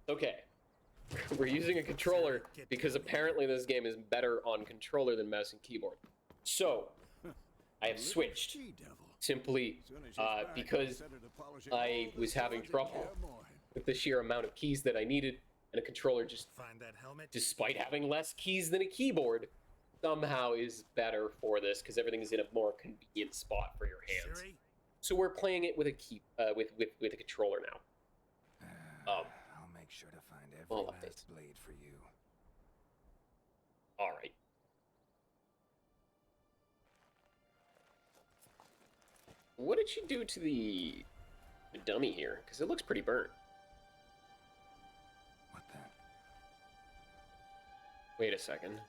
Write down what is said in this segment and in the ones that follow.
Okay. We're using a controller because apparently this game is better on controller than mouse and keyboard. So, I have switched. Simply because I was having trouble with the sheer amount of keys that I needed, and a controller just, despite having less keys than a keyboard, somehow is better for this because everything's in a more convenient spot for your hands. So we're playing it with a with a controller now. I'll make sure to find every last blade for you. All right. What did she do to the dummy here? Because it looks pretty burnt. What the? Wait a second.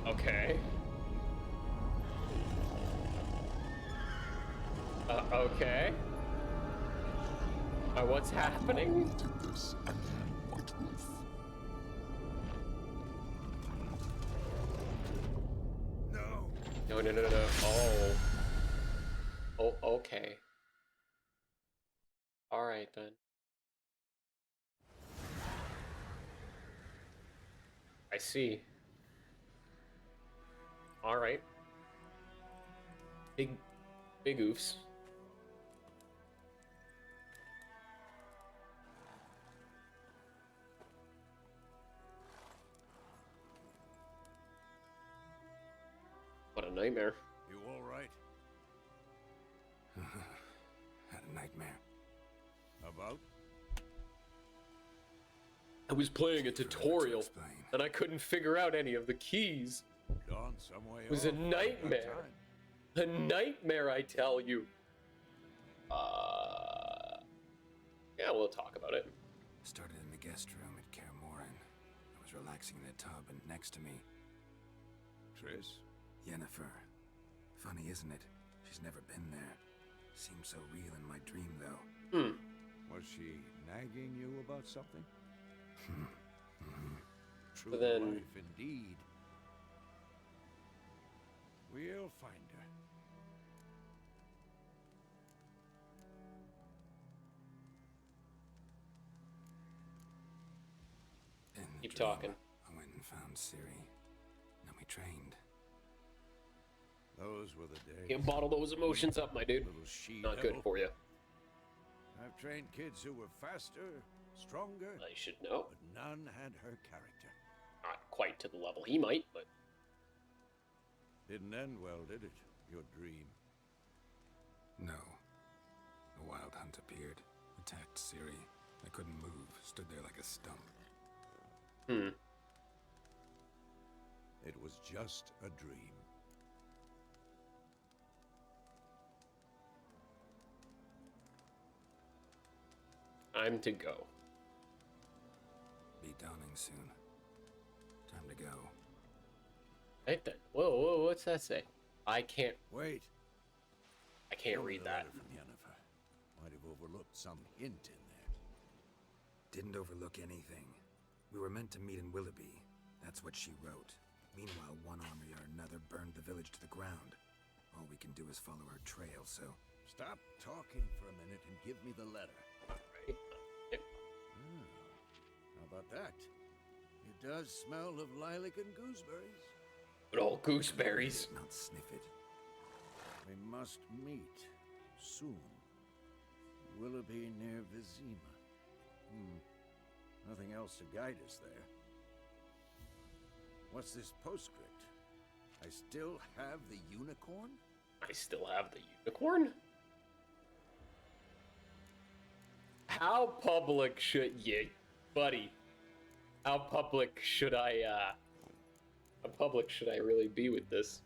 Okay. Okay. What's happening? No. No. Oh, okay. All right then. I see. All right. Big oofs. What a nightmare. You all right? Had a nightmare. About? I was playing a tutorial, and I couldn't figure out any of the keys. Gone some way. It was a nightmare. A nightmare, I tell you. Yeah, we'll talk about it. Started in the guest room at Kaer Morhen. I was relaxing in the tub, and next to me... Triss? Yennefer. Funny, isn't it? She's never been there. Seemed so real in my dream, though. Was she nagging you about something? True then... life, indeed. We'll find her. Keep talking. I went and found Ciri. Then we trained. Those were the days. Can't bottle those emotions up, my dude. Little she Not good for you. I've trained kids who were faster, stronger. I should know. But none had her character. Not quite to the level he might, but... Didn't end well, did it? Your dream. No. A wild hunt appeared, attacked Ciri. I couldn't move, stood there like a stump. It was just a dream. I'm to go. Be dawning soon. Time to go. Right then. Whoa, what's that say? I can't Wait. read that. From Yennefer. Might have overlooked some hint in there. Didn't overlook anything. We were meant to meet in Willoughby. That's what she wrote. Meanwhile, one army or another burned the village to the ground. All we can do is follow her trail, so... Stop talking for a minute and give me the letter. Right. How about that? It does smell of lilac and gooseberries. Good old gooseberries. Not sniff it. We must meet soon. Willoughby near Vizima. Nothing else to guide us there. What's this postscript? I still have the unicorn? I still have the unicorn? How public should you, buddy? How public should I really be with this?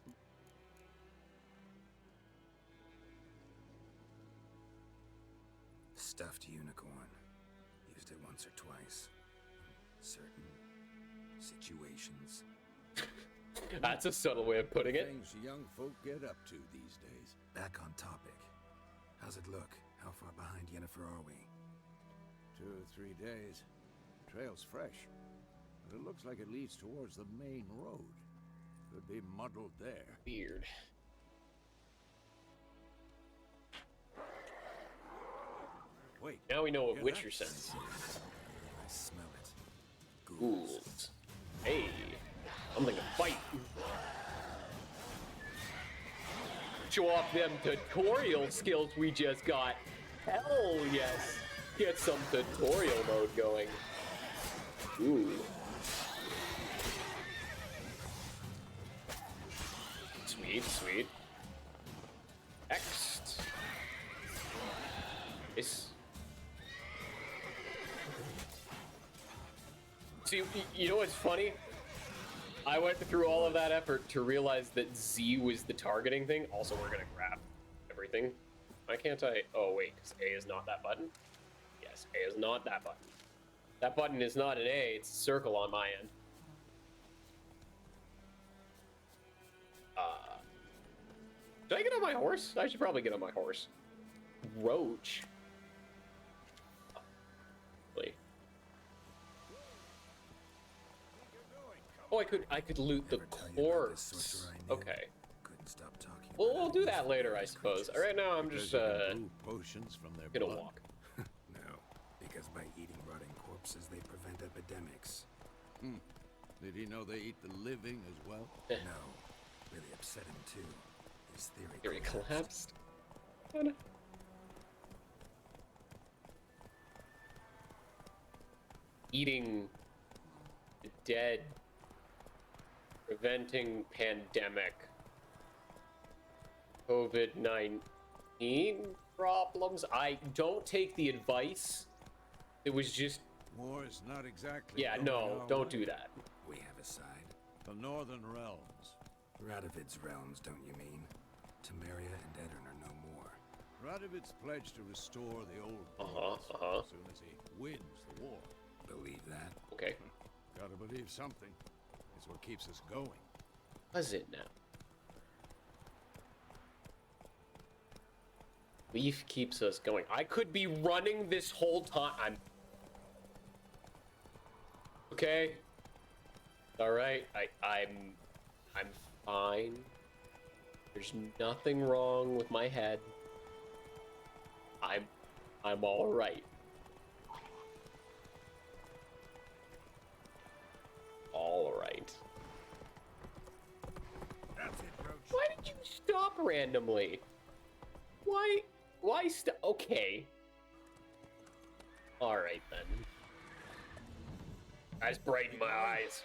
Stuffed unicorn. Used it once or twice. Certain situations. That's a subtle way of putting it. Things young folk get up to these days. Back on topic. How's it look? How far behind Yennefer are we? 2 or 3 days. The trail's fresh, but it looks like it leads towards the main road. Could be muddled there. Weird. Wait. Now we know what hear Witcher that? says. I smell it. Ghouls. Hey, something to fight. Show off them tutorial skills we just got. Hell yes. Get some tutorial mode going. Ooh. Sweet, sweet. Next. This. See, you know what's funny? I went through all of that effort to realize that Z was the targeting thing. Also, we're gonna grab everything. Why can't I? Oh, wait, because A is not that button? Yes, A is not that button. That button is not an A, it's a circle on my end. Should I get on my horse? I should probably get on my horse. Roach. Wait. Oh, I could loot the Ever tell you about this corpse. sorcerer I knew? Okay. Couldn't stop talking. Well, about we'll how do to that use later, I these suppose. creatures. Right now, I'm Because just you can brew potions from their gonna blood. walk. No, because by eating rotting corpses, they prevent epidemics. Did he know they eat the living as well? No, really upset him too. His theory Here it collapsed. collapsed. Eating the dead, preventing pandemic, COVID-19 problems. I don't take the advice. It was just, War is not exactly. yeah, going no, our don't way. do that. We have a side. The Northern Realms. Radovid's realms, don't you mean? Temeria and Edirn are no more. Radovid's pledged to restore the old Uh-huh, worlds uh-huh. as soon as he wins the war. Believe that? Okay. Gotta believe something. It's what keeps us going. Was it now? Leaf keeps us going. I could be running this whole time. Okay. All right. I'm fine. There's nothing wrong with my head. I'm all right. All right. That's it, Roach. Why did you stop randomly? Why stop? Okay. All right then. I just brightened my eyes.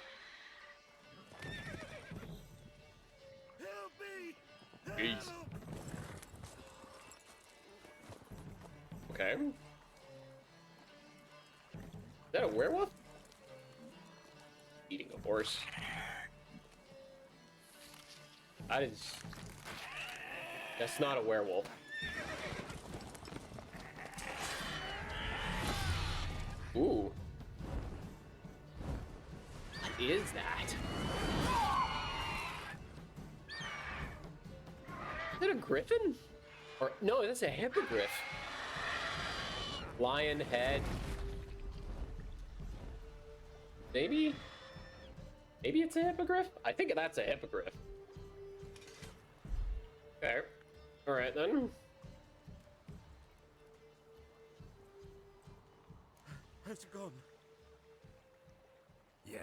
Help me! Jeez. Okay. Is that a werewolf? Eating a horse. That is... That's not a werewolf. Ooh. What is that? Is that a griffin? Or no, that's a hippogriff. Lion head. Maybe? Maybe it's a hippogriff? I think that's a hippogriff. Okay. Alright then. Has it gone? Yeah.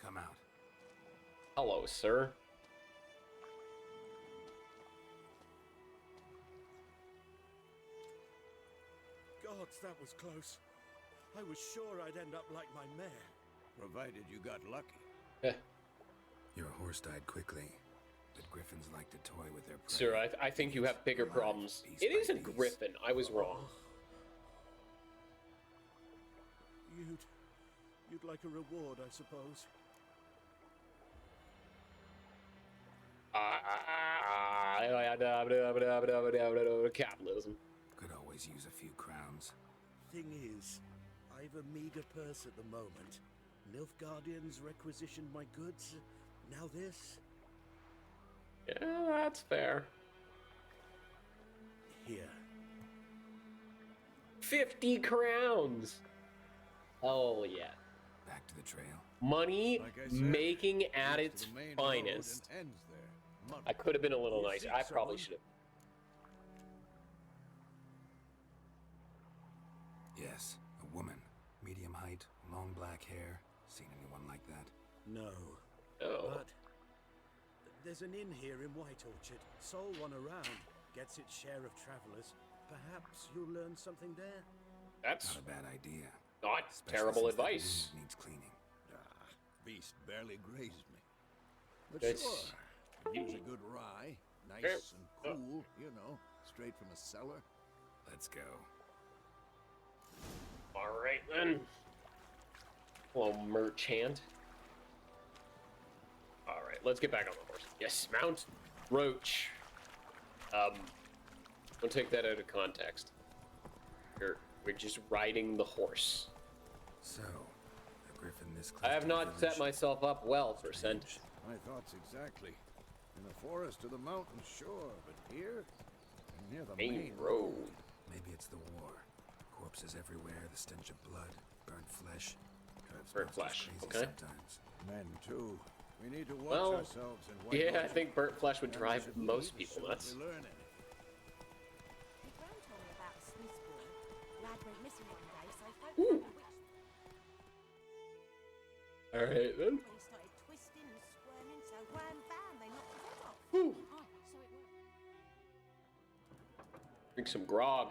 Come out. Hello, sir. Gods, that was close. I was sure I'd end up like my mare. Provided you got lucky. Eh, Your horse died quickly, but griffins like to toy with their prey. Sir, I think you have bigger problems. Piece It by is a piece. griffin. I was wrong. You'd like a reward, I suppose. Capitalism. Could always use a few crowns. Thing is, I've a meager purse at the moment. Nilfgaardians requisitioned my goods. Now this? Yeah, that's fair. Here. 50 crowns. Oh yeah. Back to the trail. Money Like I said, making at leads its to the main road finest. and ends there. I could have been a little You nicer. see I probably someone? should have. Yes, a woman. Medium height, long black hair. Seen anyone like that? No. Oh. But there's an inn here in White Orchard. Sole one around. Gets its share of travelers. Perhaps you'll learn something there. That's Not a bad idea. not Especially terrible since that advice. wound needs cleaning. Ah, beast barely grazed me. But That's- sure, could use a good rye. Nice and cool, you know, straight from a cellar. Let's go. All right then. Hello, merchant. All right, let's get back on the horse. Yes, mount Roach. Don't take that out of context. We're just riding the horse. So, a griffin this close I have to the not set village. myself up well for scent. My thoughts exactly. In the forest or the mountain, sure, but here, near the Main road. Maybe it's the war. Corpses everywhere, the stench of blood, burnt flesh. Drives Burnt monsters flesh, crazy okay. Sometimes. Men too. We need to watch Well, ourselves and White Yeah, I Orchard. think burnt flesh would And we drive should most leave as people soon as nuts. we learn anything. My gran told me about a Smith's boy. Lad went missing one day, so folk found a witch. All right then. When he started twisting and squirming, so wham bam, they knocked his head off. Whew. Oh, so it was. Drink some grog.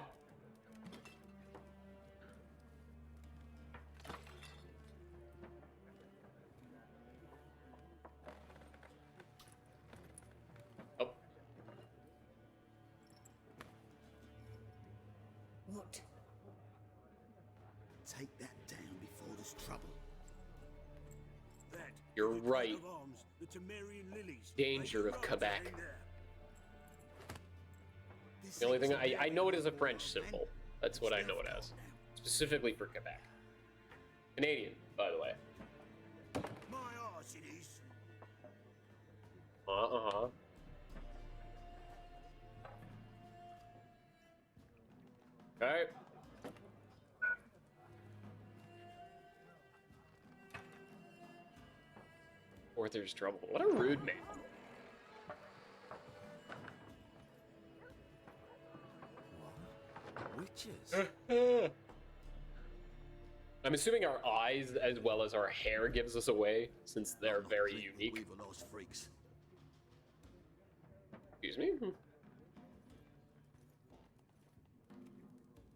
Oh, What? Take that down before there's trouble. That You're is the right. coat of arms, the Temerian lilies. Danger They of belong Quebec. to there. This the only ain't thing I know it as a Temerian French war, man. symbol. That's what I know it as. Specifically for Quebec. Canadian, by the way. My arse it is. Uh-huh. Alright. Or there's trouble. What a rude man. Witches. I'm assuming our eyes as well as our hair gives us away, since they're very unique. We've lost freaks. Excuse me?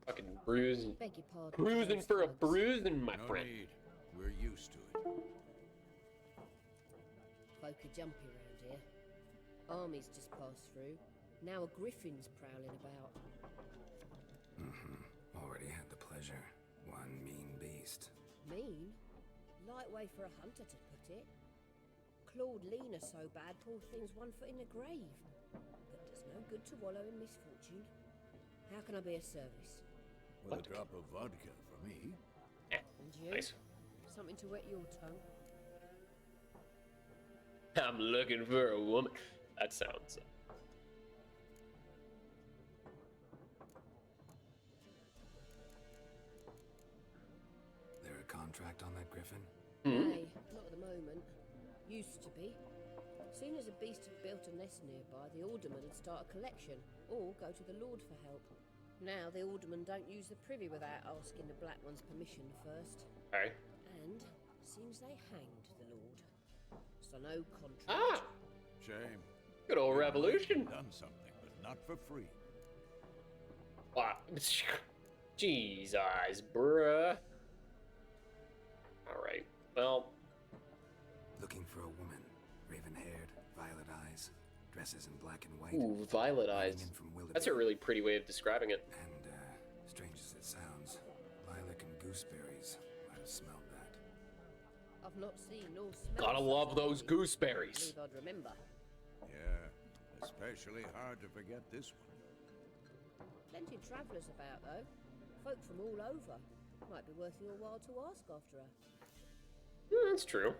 Fucking bruising. Beg your pardon. Bruising those for a thugs. bruising, my No friend. need. We're used to it. Folk are jumpy around here. Armies just passed through. Now a griffin's prowling about. Already had the pleasure. One mean beast. Mean? Light way for a hunter to put it. Clawed Lena so bad, poor thing's 1 foot in the grave. But does no good to wallow in misfortune. How can I be of service? With What? a drop of vodka for me. And you? Nice. Something to wet your tongue? I'm looking for a woman. That sounds. There a contract on that griffin? Nay, not at the moment. Used to be. Soon as a beast had built a nest nearby, the alderman would start a collection, or go to the lord for help. Now the alderman don't use the privy without asking the black one's permission first. Alright. And seems they hanged the lord. So no contract. Ah! Shame. Good old We might have revolution. Done something, but not for free. Wow. Jesus, bruh. Alright. Well, Looking for a woman. Raven-haired, violet eyes, dresses in black and white. ooh, violet riding eyes. in from Willoughby. That's a really pretty way of describing it. And, strange as it sounds, lilac and gooseberries. Might have smelled that. I've not seen nor smelled. Gotta such love a those thing. gooseberries. Believe I'd remember. Yeah, especially hard to forget this one. Plenty of travellers about though. Folk from all over. Might be worth your while to ask after her. That's true.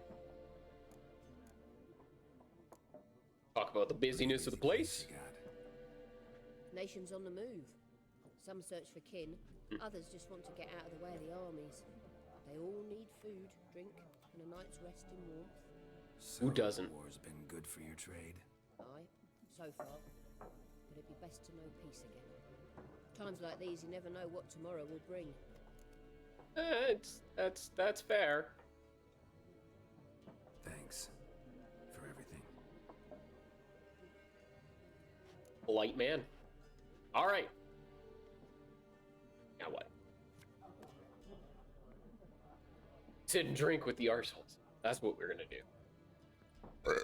Talk about the busyness of the place. You got. Nations on the move. Some search for kin, Others just want to get out of the way of the armies. They all need food, drink, and a night's rest in warmth. So Who doesn't? War's been good for your trade. Aye, so far. But it'd be best to know peace again. Times like these, you never know what tomorrow will bring. That's fair. Thanks for everything. Polite man. All right. Now what? Sit and drink with the arseholes. That's what we're gonna do.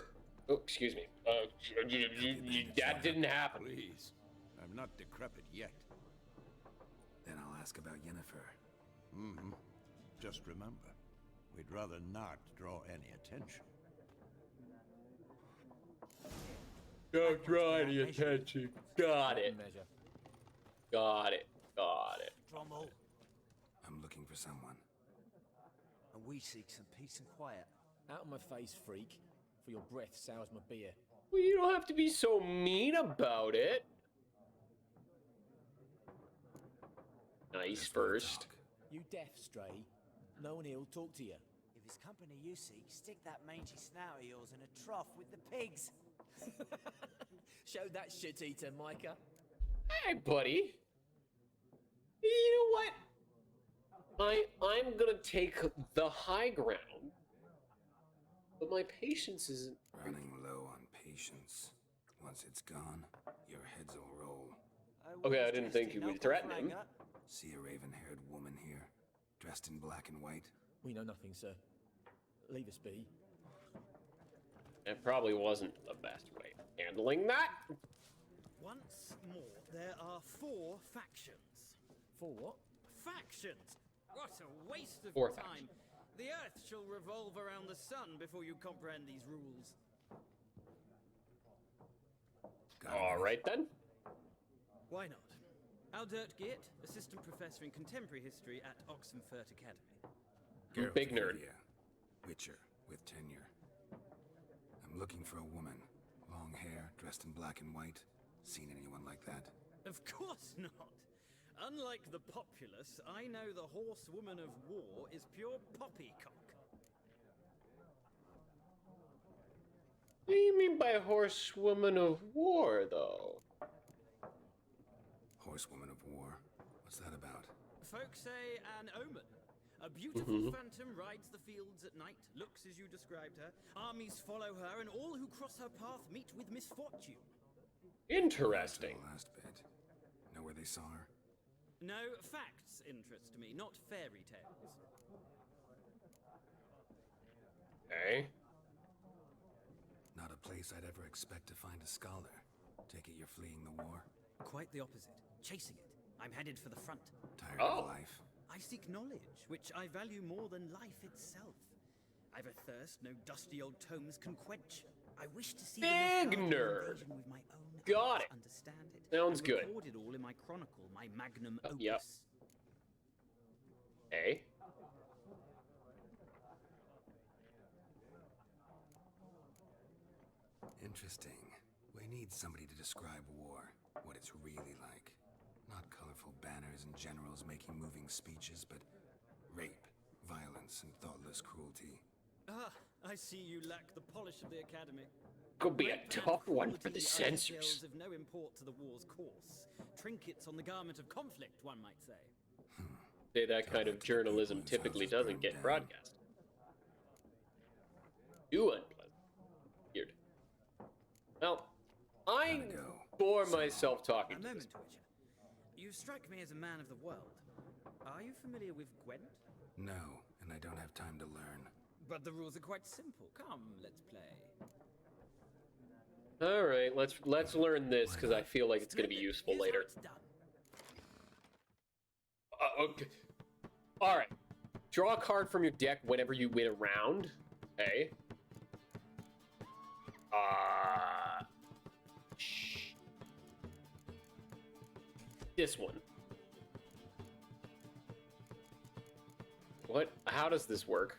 Oh, excuse me. That didn't happen. Please. I'm not decrepit yet. Then I'll ask about Yennefer. Mm-hmm. Just remember, we'd rather not draw any attention. Don't draw any attention. Got it. Got it. Got it. Drommel, I'm looking for someone. and we seek some peace and quiet. Out of my face, freak. For your breath sours my beer. Well, you don't have to be so mean about it. Nice Just wanna first. talk. You deaf, stray. No one here will talk to you. If it's company you seek, stick that mangy snout of yours in a trough with the pigs. Show that shit eater, Micah. Hey, buddy. You know what? I'm gonna take the high ground, but my patience isn't. Running low on patience. Once it's gone, your heads will roll. Okay, I didn't think you would threaten him. See a raven-haired woman here, dressed in black and white? We know nothing, sir. Leave us be. It probably wasn't the best way of handling that. Once more, there are 4 factions. For what? Factions! What a waste of Four time! factions. The Earth shall revolve around the sun before you comprehend these rules. Got a All minute? right then. Why not? Aldert Geert, assistant professor in contemporary history at Oxenfurt Academy. Geralt Big of nerd. Rivia, Witcher with tenure. I'm looking for a woman. Long hair, dressed in black and white. Seen anyone like that? Of course not! Unlike the populace, I know the horsewoman of war is pure poppycock. What do you mean by horsewoman of war, though? Horsewoman of war. What's that about? Folks say an omen. A beautiful phantom rides the fields at night, looks as you described her. Armies follow her, and all who cross her path meet with misfortune. Interesting. The last bit. Know where they saw her? No, facts interest me, not fairy tales. Okay. Not a place I'd ever expect to find a scholar. Take it you're fleeing the war? Quite the opposite. Chasing it. I'm headed for the front. Tired Oh. of life? I seek knowledge, which I value more than life itself. I've a thirst no dusty old tomes can quench. I wish to see Big the Nilfgaardian nerd. invasion with my own Got eyes, it. understand it. Sounds and good. Record it all in my chronicle, my magnum opus. Yep. Okay. Interesting. We need somebody to describe war, what it's really like. Not colorful banners and generals making moving speeches, but rape, violence, and thoughtless cruelty. Ah, I see you lack the polish of the academy. Could be a Rape and tough one for the cruelty are censors. details of no import to the war's course. Trinkets on the garment of conflict, one might say. Say that kind of journalism typically doesn't get broadcast. Too unpleasant. Weird. Well, I Gotta go. bore myself talking A to moment, this. Witcher. You strike me as a man of the world. Are you familiar with Gwent? No, and I don't have time to learn. But the rules are quite simple. Come, let's play. All right, let's learn this because I feel like it's going to be useful Here's how later. it's done. Okay. All right. Draw a card from your deck whenever you win a round. Okay. This one. What? How does this work?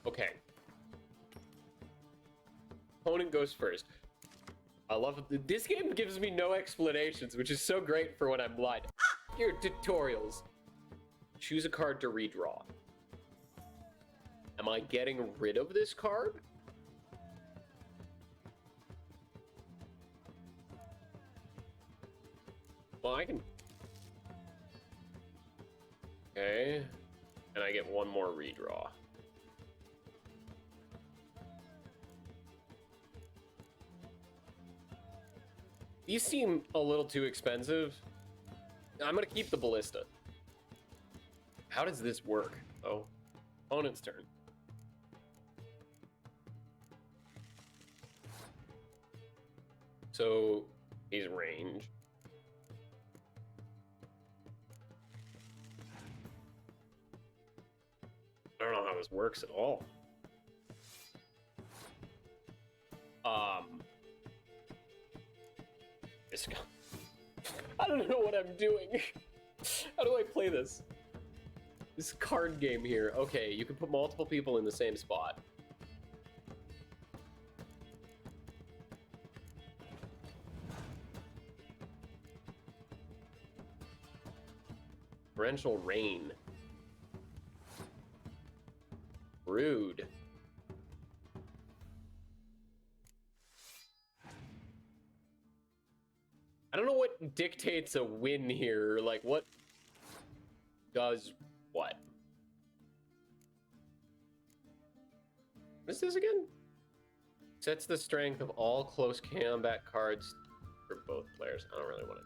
Okay. Opponent goes first. I love it. This game gives me no explanations, which is so great for when I'm blind. Your tutorials. Choose a card to redraw. Am I getting rid of this card? Well, I can... Okay. And I get one more redraw. These seem a little too expensive. I'm gonna keep the ballista. How does this work? Oh, opponent's turn. So he's range. I don't know how this works at all. This guy. I don't know what I'm doing. How do I play this? This card game here. Okay, you can put multiple people in the same spot. Torrential rain. Rude. I don't know what dictates a win here. Like, what does what? What is this again? Sets the strength of all close combat cards for both players. I don't really want it.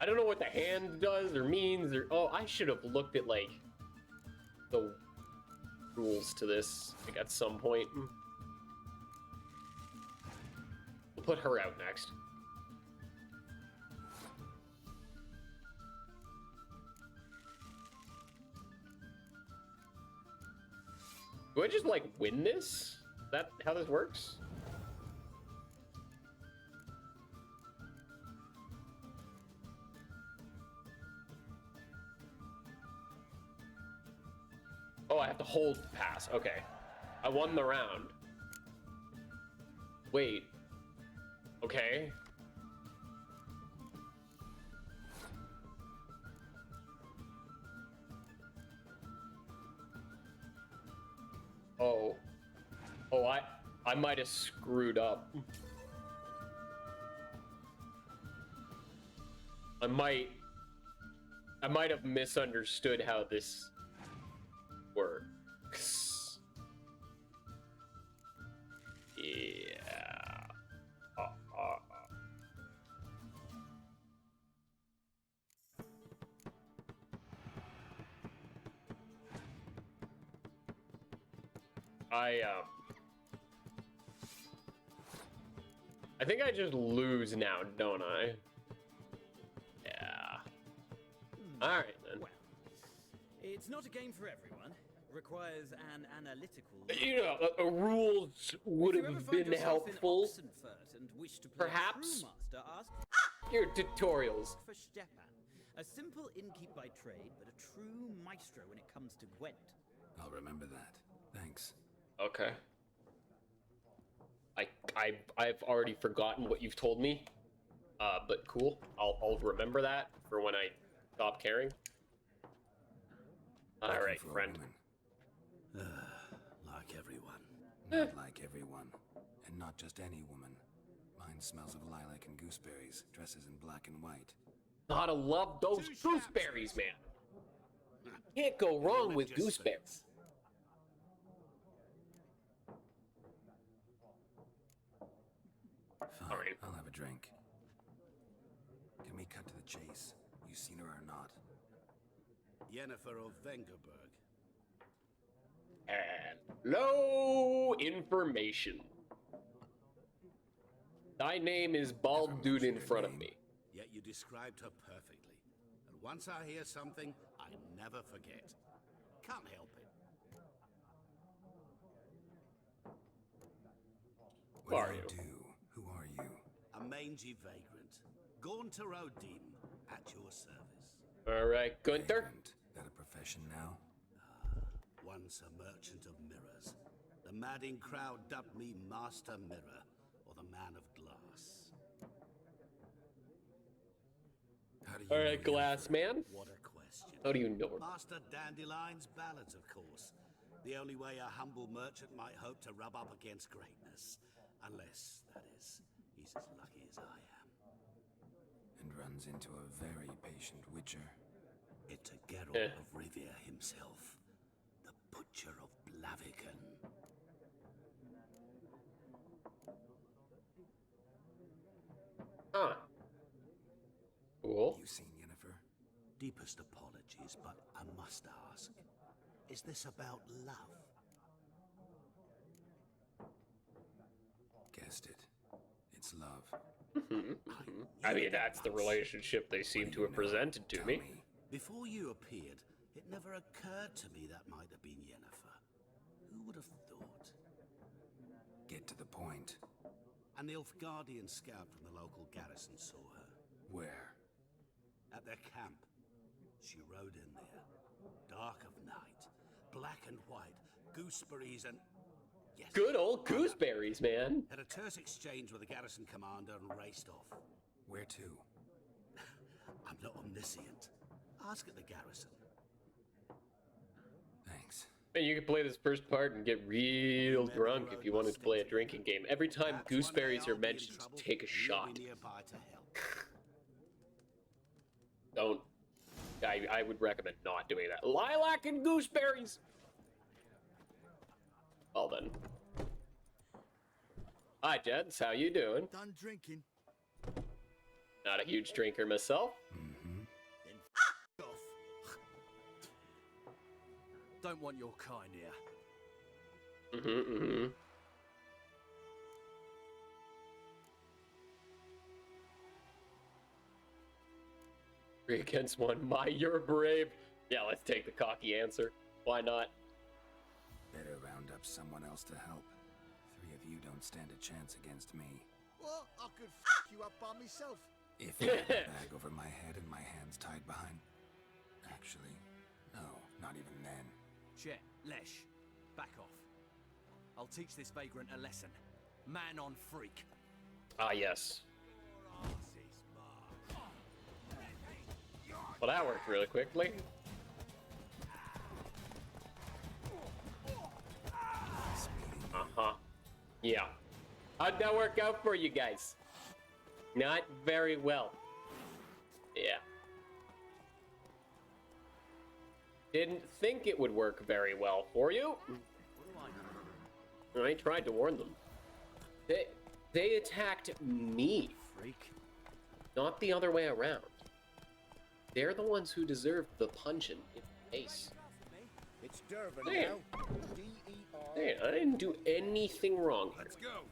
I don't know what the hand does or means or... Oh, I should have looked at, like, the rules to this, like, at some point. We'll put her out next. Do I just, like, win this? Is that how this works? Oh, I have to hold to pass. Okay. I won the round. Wait. Okay. Oh. Oh, I might have screwed up. I might have misunderstood how this works. Yeah. I think I just lose now, don't I? Yeah. All right then. Well, it's not a game for everyone. Requires an analytical. You know, rules would have been helpful. And wish to play Perhaps. Master, ask Your tutorials. for Stepan. A simple innkeep by trade, but a true maestro when it comes to Gwent. I'll remember that. Thanks. Okay. I've already forgotten what you've told me. But cool. I'll remember that for when I stop caring. All Looking right, for a friend. woman. Like everyone. Not like everyone. And not just any woman. Mine smells of lilac and gooseberries, dresses in black and white. Gotta love those gooseberries, man. Can't go wrong with gooseberries. Fine, All right. I'll have a drink. Can we cut to the chase? You seen her or not? Yennefer of Vengerberg. And no information. Thy name is bald dude in front of me. Yet you described her perfectly. And once I hear something, I never forget. Can't help it. Who are you? Who are you? A mangy vagrant. Gaunter Odin, at your service. All right, Gunther. Vagrant. That a profession now? Once a merchant of mirrors. The madding crowd dubbed me Master Mirror, or the Man of Glass. How do you All know right, Glass Yennefer? Man. What a question. How do you know her? Master Dandelion's ballads, of course. The only way a humble merchant might hope to rub up against greatness. Unless, that is, he's as lucky as I am. And runs into a very patient witcher. It's a Geralt of Rivia himself. The Butcher of Blaviken. Huh. Cool. You seen Yennefer? Deepest apologies, but I must ask. Is this about love? Guessed it. It's love. I mean, that's the relationship they seem to have presented to Tell me. Before you appeared, it never occurred to me that might have been Yennefer. Who would have thought? Get to the point. An Nilfgaardian scout from the local garrison saw her. Where? At their camp. She rode in there. Dark of night. Black and white. Gooseberries and... Yes. Good old gooseberries, man. Had a terse exchange with the garrison commander and raced off. Where to? I'm not omniscient. Ask at the garrison. Thanks. And you could play this first part and get real drunk if you wanted to play a drinking game. Every time Perhaps gooseberries one day are I'll be in mentioned, trouble, take a and you'll shot. be nearby to help. Don't. I would recommend not doing that. Lilac and gooseberries! Well then. Hi, Jeds. How you doing? Done drinking. Not a huge drinker myself. Mm-hmm. Then off. Don't want your kind here. Mm-hmm. 3 against 1. My, you're brave. Yeah, let's take the cocky answer. Why not? Better round up someone else to help. 3 of you don't stand a chance against me. Well, I could you up by myself. If I had a bag over my head and my hands tied behind... Actually, no, not even then. Chet, Lesh, back off. I'll teach this vagrant a lesson. Man on freak. Ah, yes. Well, that worked really quickly. Uh-huh. Yeah. How'd that work out for you guys? Not very well. Yeah. Didn't think it would work very well for you. I tried to warn them. They attacked me. Freak. Not the other way around. They're the ones who deserved the punch in the face. It's Durban Hey. now. D-E-R. Hey, I didn't do anything wrong here. Let's go!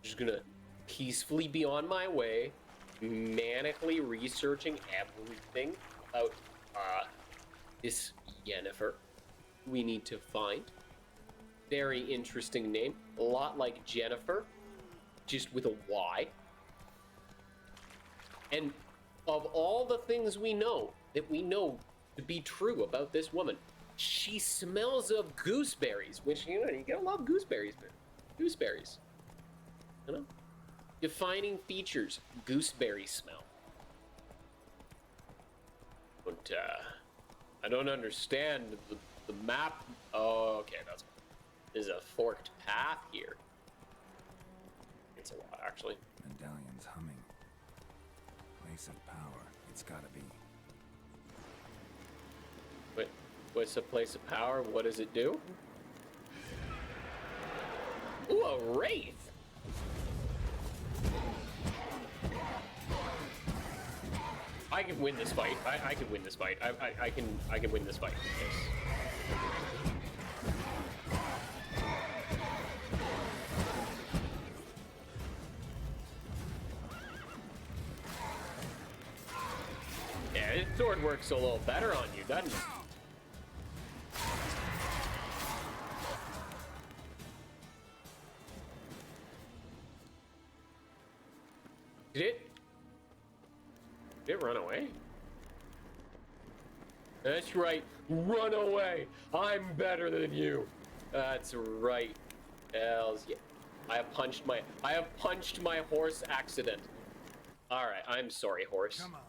Just gonna peacefully be on my way, manically researching everything about this Yennefer we need to find. Very interesting name. A lot like Jennifer, just with a Y. And of all the things we know that we know to be true about this woman, she smells of gooseberries, which, you know, you gotta love gooseberries, man. Gooseberries. You know? Defining features, gooseberry smell. But, I don't understand the map. Oh, okay, there's a forked path here. It's a lot, actually. Medallion's humming. Place of power. It's gotta be. What's a place of power? What does it do? Ooh, a wraith! I can win this fight. I can win this fight. I can win this fight. Yes. Yeah, this sword works a little better on you, doesn't it? Did it run away? That's right, run away! I'm better than you! That's right. Hells yeah. I have punched my horse accident. Alright, I'm sorry, horse. Come on.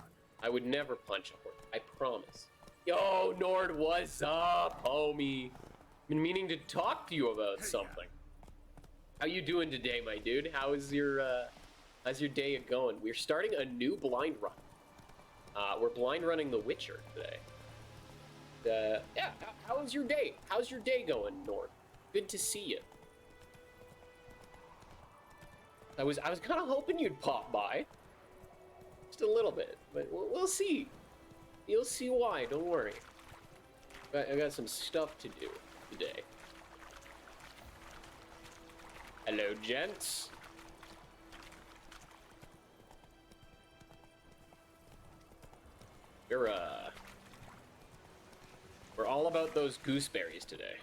I would never punch a horse. I promise. Yo, Nord, what's up, homie? Been meaning to talk to you about something. How you doing today, my dude? How's your day going? We're starting a new blind run. We're blind running The Witcher today. Yeah, how's your day? How's your day going, Nord? Good to see you. I was kind of hoping you'd pop by. Just a little bit, but we'll see. You'll see why, don't worry. I got some stuff to do today. Hello, gents. We're all about those gooseberries today.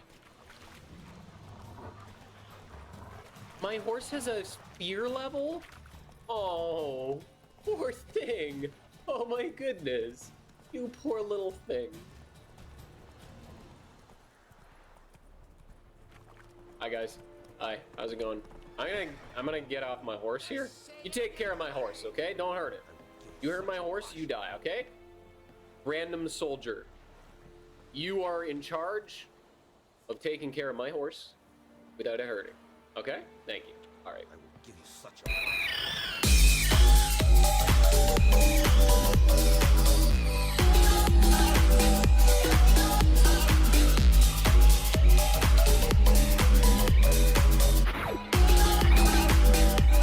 My horse has a fear level? Oh, poor thing. Oh my goodness. You poor little thing. Hi guys. Hi, how's it going? I'm gonna get off my horse here. You take care of my horse, okay? Don't hurt it. You hurt my horse, you die, okay? Random soldier. You are in charge of taking care of my horse without it hurting. Okay? Thank you. All right. I will give you such a...